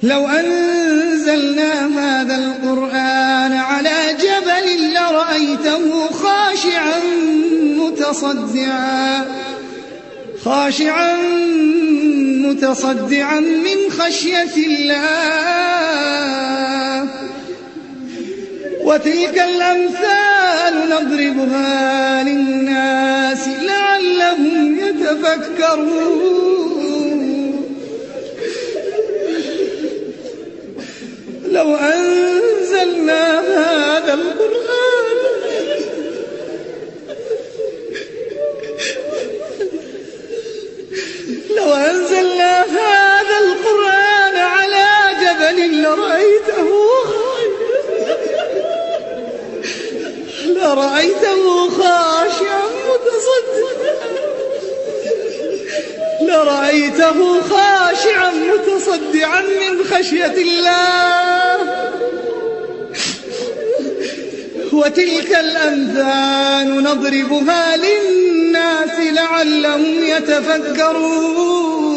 لو أنزلنا هذا القرآن على جبل لرأيته خاشعا متصدعا من خشية الله. وتلك الأمثال نضربها للناس لعلهم يتفكرون. لو أنزلنا هذا القرآن على جبل لرأيته خاشعا متصدعا من خشية الله. وتلك الأمثال نضربها للناس لعلهم يتفكرون.